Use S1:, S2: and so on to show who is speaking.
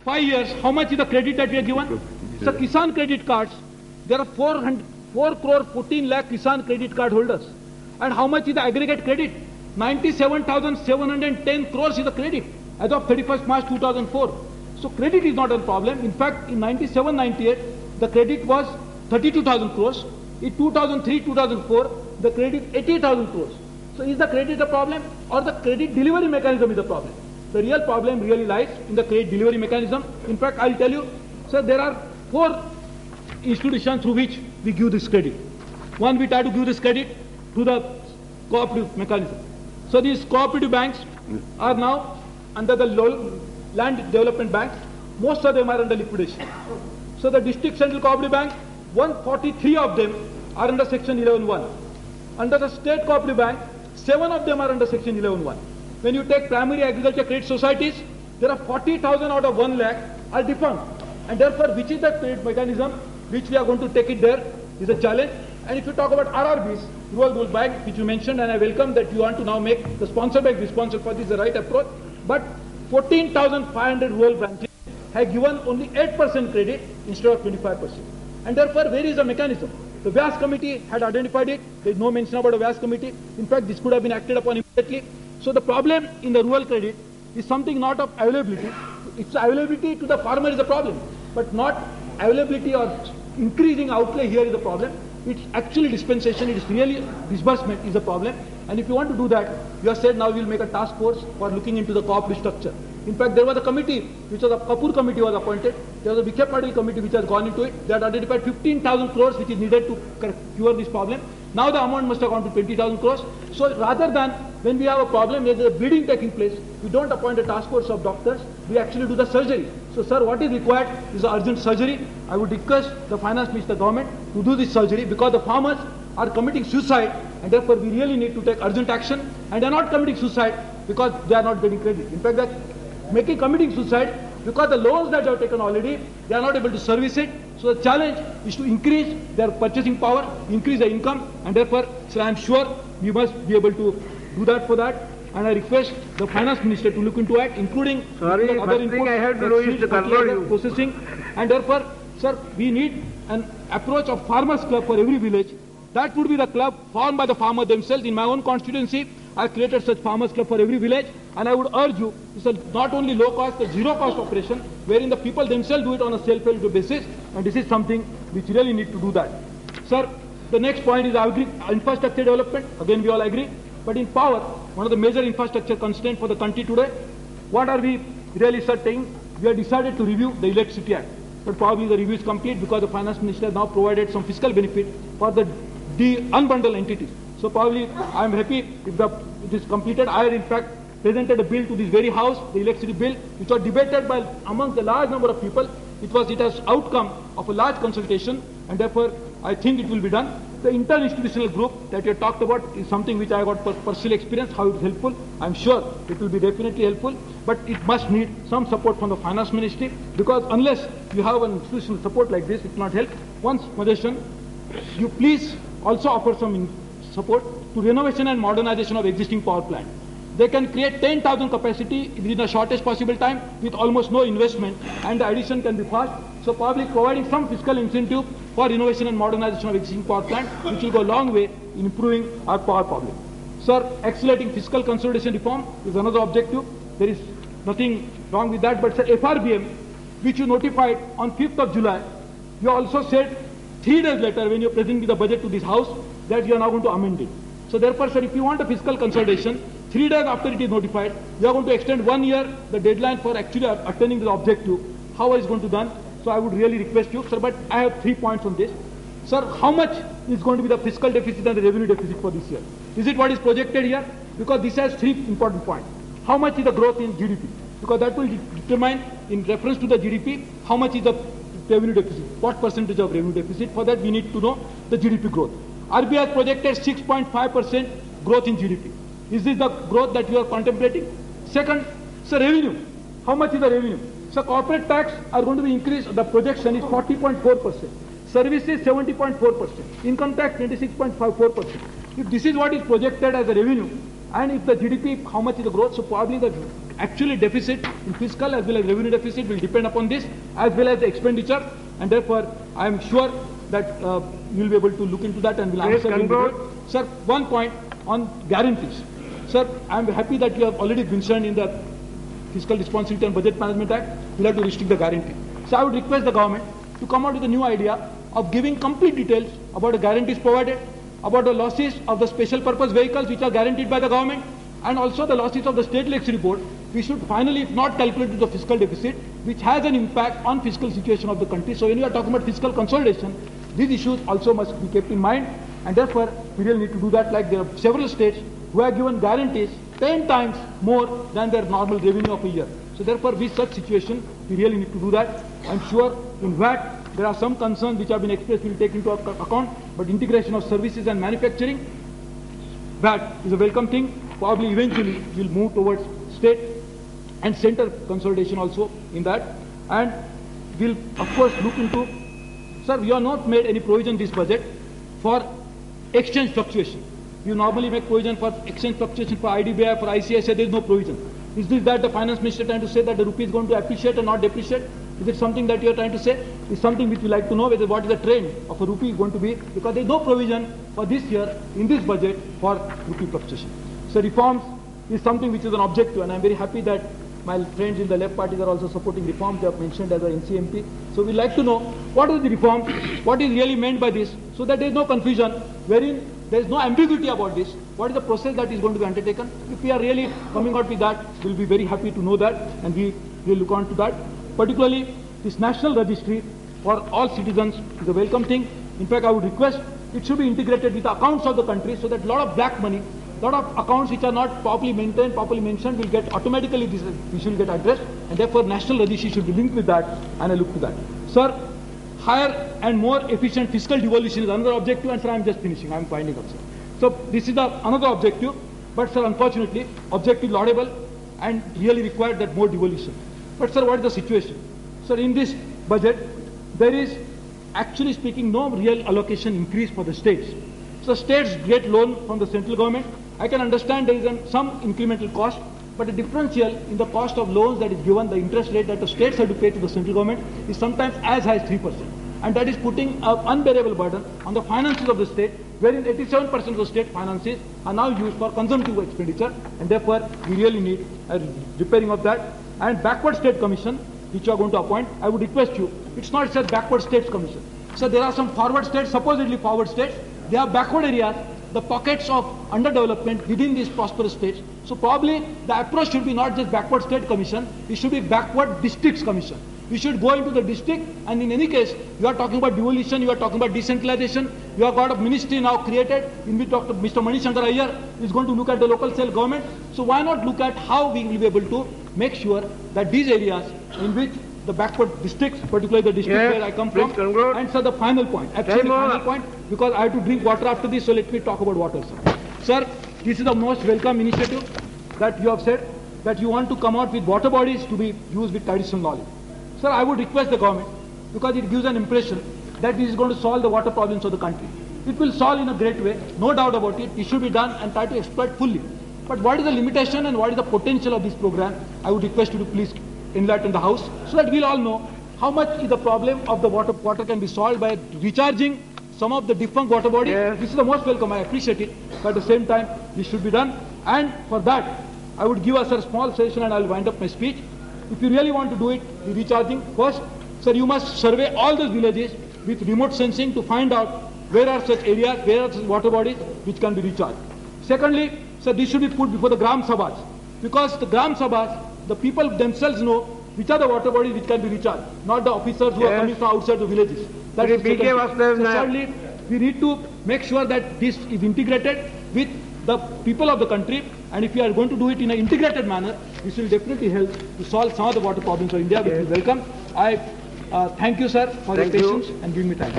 S1: 5 years, how much is the credit that we are given? So Kisan credit cards, there are 4 crore 14 lakh Kisan credit card holders. And how much is the aggregate credit? 97,710 crores is the credit as of 31st March 2004. So credit is not a problem. In fact, in 97-98, the credit was 32,000 crores. In 2003-2004, the credit 80,000 crores. So is the credit a problem or the credit delivery mechanism is the problem? The real problem really lies in the credit delivery mechanism. In fact, I'll tell you, sir, there are 4 institutions through which we give this credit. One, we try to give this credit to the cooperative mechanism. So these cooperative banks are now under the land development bank. Most of them are under liquidation. So the district central cooperative bank, 143 of them are under section 11(1). Under the state cooperative bank, 7 of them are under section 11(1). When you take primary agriculture credit societies, there are 40,000 out of 1 lakh are defunct. And therefore, which is the credit mechanism which we are going to take it there is a challenge. And if you talk about RRBs, Rural Bull Bank, which you mentioned, and I welcome that you want to now make the sponsor bank responsible for this, the right approach. But 14,500 rural branches have given only 8% credit instead of 25%. And therefore, where is the mechanism? The Vyas committee had identified it. There is no mention about a Vyas committee. In fact, this could have been acted upon immediately. So the problem in the rural credit is something not of availability. Its availability to the farmer is a problem, but not availability or increasing outlay here is the problem. It's actually dispensation, it's really disbursement is a problem. And if you want to do that, you have said now we'll make a task force for looking into the cooperative structure. In fact, there was a committee, which was a Kapoor committee was appointed. There was a Vikhe Patil committee which has gone into it. They had identified 15,000 crores which is needed to cure this problem. Now the amount must have gone to 20,000 crores. So rather than when we have a problem where there is a bleeding taking place, we don't appoint a task force of doctors, we actually do the surgery. So sir, what is required is urgent surgery. I would request the finance minister, government to do this surgery because the farmers are committing suicide and therefore we really need to take urgent action, and they are not committing suicide because they are not getting credit. In fact, they are committing suicide because the loans that they have taken already, they are not able to service it. So the challenge is to increase their purchasing power, increase their income, and therefore, sir, I am sure we must be able to do that for that. And I request the finance minister to look into it, including other inputs,
S2: I have to do is to control
S1: processing. And therefore, sir, we need an approach of farmers club for every village. That would be the club formed by the farmers themselves. In my own constituency, I created such farmers club for every village, and I would urge you, it's a not only low cost, a zero cost operation, wherein the people themselves do it on a self-help basis, and this is something which really need to do that. Sir, the next point is infrastructure development. Again, we all agree. But in power, one of the major infrastructure constraints for the country today, what are we really saying? We have decided to review the Electricity Act. But probably the review is complete because the finance minister has now provided some fiscal benefit for the unbundled entities. So probably I am happy if it is completed. I had in fact presented a bill to this very house, the electricity bill, which was debated by amongst a large number of people. It has outcome of a large consultation, and therefore I think it will be done. The interinstitutional group that you talked about is something which I got personal experience, how it is helpful. I am sure it will be definitely helpful, but it must need some support from the finance ministry, because unless you have an institutional support like this, it will not help. One suggestion, you please also offer some support to renovation and modernization of existing power plant. They can create 10,000 capacity within the shortest possible time with almost no investment, and the addition can be fast. So probably providing some fiscal incentive for renovation and modernization of existing power plant, which will go a long way in improving our power problem. Sir, accelerating fiscal consolidation reform is another objective. There is nothing wrong with that, but sir, FRBM, which you notified on 5th of July, you also said 3 days later when you are presenting the budget to this house that you are now going to amend it. So therefore, sir, if you want a fiscal consolidation, 3 days after it is notified, you are going to extend 1 year the deadline for actually attaining the objective. How is going to be done? So I would really request you, sir, but I have 3 points on this. Sir, how much is going to be the fiscal deficit and the revenue deficit for this year? Is it what is projected here? Because this has 3 important points. How much is the growth in GDP? Because that will determine, in reference to the GDP, how much is the revenue deficit, what percentage of revenue deficit. For that we need to know the GDP growth. RBI has projected 6.5% growth in GDP. Is this the growth that you are contemplating? Second, sir, revenue. How much is the revenue? So corporate tax are going to be increased. The projection is 40.4%. Services 70.4%. Income tax 26.54%. If this is what is projected as a revenue, and if the GDP, how much is the growth? So probably the actually deficit in fiscal as well as revenue deficit will depend upon this, as well as the expenditure, and therefore I am sure that you will be able to look into that and will answer. Sir, one point on guarantees. Sir, I am happy that you have already mentioned in the Fiscal Responsibility and Budget Management Act, we have to restrict the guarantee. So I would request the government to come out with a new idea of giving complete details about the guarantees provided, about the losses of the special purpose vehicles which are guaranteed by the government, and also the losses of the state electricity board. We should finally, if not calculate the fiscal deficit, which has an impact on fiscal situation of the country. So when you are talking about fiscal consolidation, these issues also must be kept in mind, and therefore we really need to do that. Like there are several states who have given guarantees 10 times more than their normal revenue of a year. So therefore, with such situation, we really need to do that. I'm sure in VAT, there are some concerns which have been expressed, we will take into account, but integration of services and manufacturing, VAT is a welcome thing. Probably eventually we'll move towards state and center consolidation also in that. And we'll of course look into, sir, we have not made any provision in this budget for exchange fluctuation. You normally make provision for exchange fluctuation for IDBI, for ICICI, there is no provision. Is this that the finance minister trying to say that the rupee is going to appreciate and not depreciate? Is it something that you are trying to say? It's something which we like to know, whether what is the trend of a rupee going to be, because there is no provision for this year in this budget for rupee fluctuation. So reforms is something which is an objective, and I am very happy that my friends in the left parties are also supporting reforms. They have mentioned as a NCMP. So we like to know what is the reform, what is really meant by this, so that there is no confusion, wherein there is no ambiguity about this. What is the process that is going to be undertaken? If we are really coming out with that, we will be very happy to know that, and we will look on to that. Particularly, this national registry for all citizens is a welcome thing. In fact, I would request it should be integrated with the accounts of the country, so that a lot of black money, a lot of accounts which are not properly maintained, properly mentioned, will get automatically, this issue will get addressed, and therefore national registry should be linked with that, and I look to that. Sir, higher and more efficient fiscal devolution is another objective, and sir, I am just finishing, I am winding up, sir. So this is another objective, but sir, unfortunately, objective laudable and really required that more devolution. But sir, what is the situation? Sir, in this budget, there is actually speaking no real allocation increase for the states. So states get loan from the central government. I can understand there is some incremental cost, but the differential in the cost of loans that is given, the interest rate that the states have to pay to the central government is sometimes as high as 3%. And that is putting an unbearable burden on the finances of the state, wherein 87% of the state finances are now used for consumptive expenditure, and therefore we really need a repairing of that. And backward state commission, which you are going to appoint, I would request you, it's not just backward states commission. So there are some forward states, supposedly forward states, they are backward areas, the pockets of underdevelopment within these prosperous states. So probably the approach should be not just backward state commission, it should be backward districts commission. We should go into the district, and in any case, you are talking about devolution, you are talking about decentralization, you have got a ministry now created in which Dr. Mr. Manishankar Iyer is going to look at the local self-government. So why not look at how we will be able to make sure that these areas in which the backward districts, particularly the district where I come from, and sir, the final point, absolutely final point, because I have to drink water after this, so let me talk about water, sir. Sir, this is the most welcome initiative that you have said, that you want to come out with water bodies to be used with traditional knowledge. Sir, I would request the government, because it gives an impression that this is going to solve the water problems of the country. It will solve in a great way, no doubt about it. It should be done and try to exploit fully. But what is the limitation and what is the potential of this program? I would request you to please enlighten the House, so that we'll all know how much is the problem of the water. Water can be solved by recharging some of the defunct water bodies. Yes. This is the most welcome, I appreciate it, but at the same time, this should be done. And for that, I would give us a small session and I will wind up my speech. If you really want to do it, the recharging, first, sir, you must survey all those villages with remote sensing to find out where are such areas, where are such water bodies which can be recharged. Secondly, sir, this should be put before the Gram Sabhas, because the Gram Sabhas, the people themselves know which are the water bodies which can be recharged, not the officers who are coming from outside the villages. That is thirdly, we need to make sure that this is integrated with the people of the country, and if we are going to do it in an integrated manner, this will definitely help to solve some of the water problems of India, which is welcome. I thank you, sir, for your patience and giving me time.